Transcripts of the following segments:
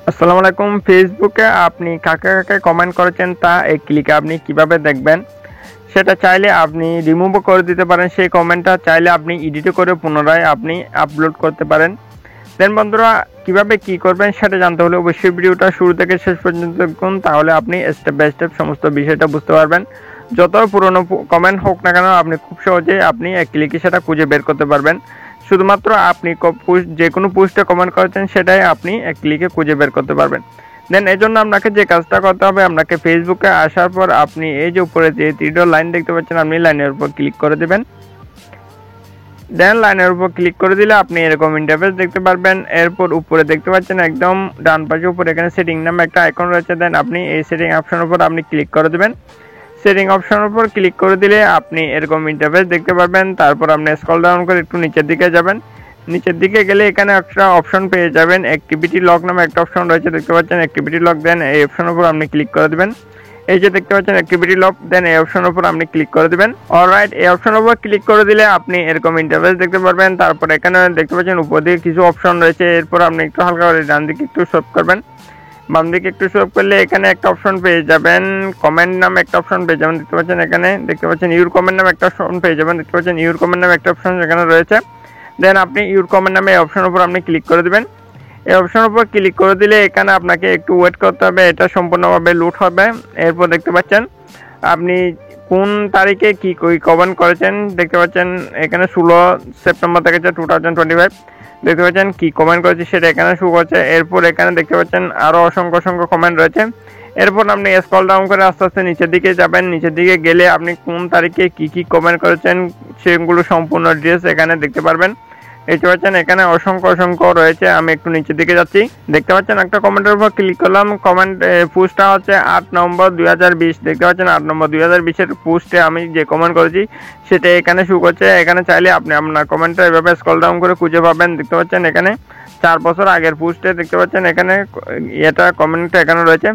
আসসালামু আলাইকুম। ফেসবুকে আপনি কাকে কাকে কমেন্ট করেছেন তা এই ক্লিকে আপনি কিভাবে দেখবেন, সেটা চাইলে আপনি রিমুভও করে দিতে পারেন। সেই কমেন্টটা চাইলে আপনি এডিটও করে পুনরায় আপনি আপলোড করতে পারেন। দেন বন্ধুরা, কিভাবে কি করবেন সেটা জানতে হলে অবশ্যই ভিডিওটা শুরু থেকে শেষ পর্যন্ত দেখুন, তাহলে আপনি স্টেপ বাই স্টেপ সমস্ত বিষয়টা বুঝতে পারবেন। যত পুরনো কমেন্ট হোক না কেন, আপনি খুব সহজেই আপনি এক ক্লিকে সেটা খুঁজে বের করতে পারবেন। শুধুমাত্র আপনি যে কোনো পোস্টে কমেন্ট করেছেন সেটাই আপনি এক ক্লিকে খুঁজে বের করতে পারবেন। দেন এই জন্য আপনাকে যে কাজটা করতে হবে, আপনাকে ফেসবুকে আসার পর আপনি এই যে উপরে যে তীর লাইন দেখতে পাচ্ছেন, আপনি লাইনের উপর ক্লিক করে দেবেন। দেন লাইনের উপর ক্লিক করে দিলে আপনি এরকম ইন্টারফেস দেখতে পারবেন। এরপর উপরে দেখতে পাচ্ছেন একদম ডান পাশে উপরে এখানে সেটিং নামে একটা আইকন রয়েছে। দেন আপনি এই সেটিং অপশনের উপর আপনি ক্লিক করে দেবেন। সেটিং অপশনের উপর ক্লিক করে দিলে আপনি এরকম ইন্টারফেস দেখতে পারবেন। তারপর আপনি স্ক্রল ডাউন করে একটু নিচের দিকে যাবেন। নিচের দিকে গেলে এখানে একটা অপশন পেয়ে যাবেন, অ্যাক্টিভিটি লক নামে একটা অপশন রয়েছে, দেখতে পাচ্ছেন অ্যাক্টিভিটি লক। দেন এই অপশনের উপর আপনি ক্লিক করে দেবেন। এই যে দেখতে পাচ্ছেন অ্যাক্টিভিটি লক, দেন এই অপশনের উপর আপনি ক্লিক করে দেবেন। অলরাইট, এই অপশনের উপর ক্লিক করে দিলে আপনি এরকম ইন্টারফেস দেখতে পারবেন। তারপর এখানে দেখতে পাচ্ছেন উপর দিকে কিছু অপশন রয়েছে। এরপর আপনি একটু হালকা করে ডান দিকে একটু সোপ করবেন। বাম দিকে একটু সোপ করলে এখানে একটা অপশন পেয়ে যাবেন, কমেন্ট নামে একটা অপশন পেয়ে যাবেন, দেখতে পাচ্ছেন এখানে দেখতে পাচ্ছেন ইউর কমেন্ট নামে একটা অপশন পেয়ে যাবেন, দেখতে পাচ্ছেন ইউর কমেন্ট নামে একটা অপশন এখানে রয়েছে। দেন আপনি ইউর কমেন্ট নামে এই অপশনের উপর আপনি ক্লিক করে দেবেন। এই অপশনের উপর ক্লিক করে দিলে এখানে আপনাকে একটু ওয়েট করতে হবে, এটা সম্পূর্ণভাবে লুট হবে। এরপর দেখতে পাচ্ছেন আপনি কোন তারিখে কি কমেন্ট করেছেন, দেখতে পাচ্ছেন এখানে 16 সেপ্টেম্বর থেকে 2025 দেখতে পাচ্ছেন কি কমেন্ট করেছে সেটা এখানে শো করছে। এরপর এখানে দেখতে পাচ্ছেন আরও অসংখ্য কমেন্ট রয়েছে। এরপর আপনি স্ক্রল ডাউন করে আস্তে আস্তে নিচের দিকে যাবেন। নিচের দিকে গেলে আপনি কোন তারিখে কি কমেন্ট করেছেন সেগুলো সম্পূর্ণ ডিটেইলস এখানে দেখতে পারবেন। দেখতে পাচ্ছেন এখানে অসংখ্য রয়েছে। আমি একটু নিচের দিকে যাচ্ছি, দেখতে পাচ্ছেন একটা কমেন্টের উপর ক্লিক করলাম। কমেন্ট পোস্টটা হচ্ছে 8 নভেম্বর 2020, দেখতে পাচ্ছেন 8 নভেম্বর 2020-এর পোস্টে আমি যে কমেন্ট করেছি সেটা এখানে শো করছে। এখানে চাইলে আপনি আপনার কমেন্টটা এভাবে স্ক্রল ডাউন করে খুঁজে পাবেন। দেখতে পাচ্ছেন এখানে 4 বছর আগের পোস্টে দেখতে পাচ্ছেন এখানে এটা কমেন্টটা এখানে রয়েছে।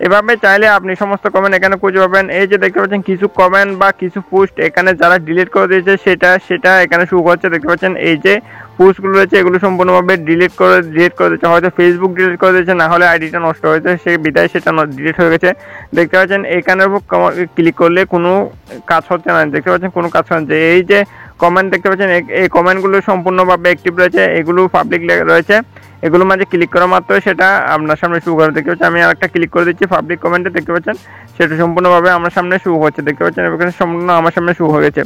এভাবে চাইলে আপনি সমস্ত কমেন্ট এখানে খুঁজে পাবেন। এই যে দেখতে পাচ্ছেন কিছু কমেন্ট বা কিছু পোস্ট এখানে যারা ডিলিট করে দিয়েছে সেটা এখানে শো করছে। দেখতে পাচ্ছেন এই যে পোস্টগুলো রয়েছে এগুলো সম্পূর্ণভাবে ডিলিট করে দিয়েছে, হয়তো ফেসবুক ডিলিট করে দিয়েছে, না হলে আইডিটা নষ্ট হয়েছে সেই বিদায় সেটা ডিলিট হয়ে গেছে। দেখতে পাচ্ছেন এখানের উপর ক্লিক করলে কোনো কাজ হচ্ছে না, দেখতে পাচ্ছেন কোনো কাজ হচ্ছে না। এই যে কমেন্ট দেখতে পাচ্ছেন এই কমেন্টগুলো সম্পূর্ণভাবে অ্যাক্টিভ রয়েছে, এগুলো পাবলিক রয়েছে। এগুলোর মাঝে ক্লিক করা মাত্র সেটা আপনার সামনে শো করে। দেখতে পাচ্ছেন আমি আরেকটা ক্লিক করে দিচ্ছি পাবলিক কমেন্টে, দেখতে পাচ্ছেন সেটা সম্পূর্ণভাবে আমার সামনে শো হচ্ছে। দেখতে পাচ্ছেন এখানে সম্পূর্ণ আমার সামনে শো হয়ে গেছে।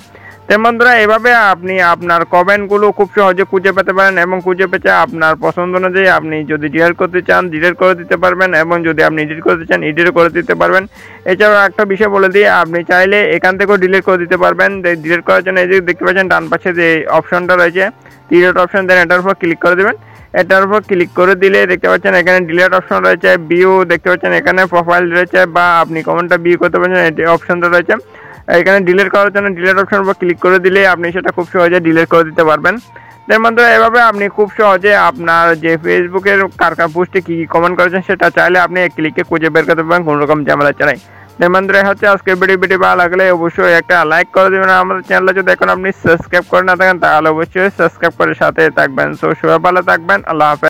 তেমন বন্ধুরা, এভাবে আপনি আপনার কমেন্টগুলো খুব সহজে খুঁজে পেতে পারেন এবং খুঁজে পেতে আপনার পছন্দ অনুযায়ী আপনি যদি ডিলিট করতে চান ডিলিট করে দিতে পারবেন এবং যদি আপনি এডিট করতে চান এডিট করে দিতে পারবেন। এছাড়াও একটা বিষয় বলে দিই, আপনি চাইলে এখান থেকেও ডিলিট করে দিতে পারবেন। ডিলিট করার জন্য এই যে দেখতে পাচ্ছেন ডান পাশে যে অপশনটা রয়েছে ডিলিট অপশন, দেন এটার উপর ক্লিক করে দেবেন। এটার উপর ক্লিক করে দিলে দেখতে পাচ্ছেন এখানে ডিলিট অপশন রয়েছে, ভিউ দেখতে পাচ্ছেন এখানে প্রোফাইল রয়েছে বা আপনি কমেন্টটা ভিউ করতে পারছেন, এই অপশনটা রয়েছে। এখানে ডিলিট করার জন্য ডিলিট অপশনের উপর ক্লিক করে দিলে আপনি সেটা খুব সহজে ডিলিট করে দিতে পারবেন। তার মধ্যে এভাবে আপনি খুব সহজে আপনার যে ফেসবুকের কার পোস্টে কি কমেন্ট করেছেন সেটা চাইলে আপনি এক ক্লিকে খুঁজে বের করতে পারবেন কোনো রকম ঝামেলা ছাড়াই। বন্ধুরা, হচ্ছে আজকের ভিডিও ভালো লাগলে অবশ্যই একটা লাইক করে দেবেন। আমাদের চ্যানেলে যদি এখন আপনি সাবস্ক্রাইব করে না থাকেন তাহলে অবশ্যই সাবস্ক্রাইব করে সাথে থাকবেন। সো সবাই ভালো থাকবেন, আল্লাহ হাফেজ।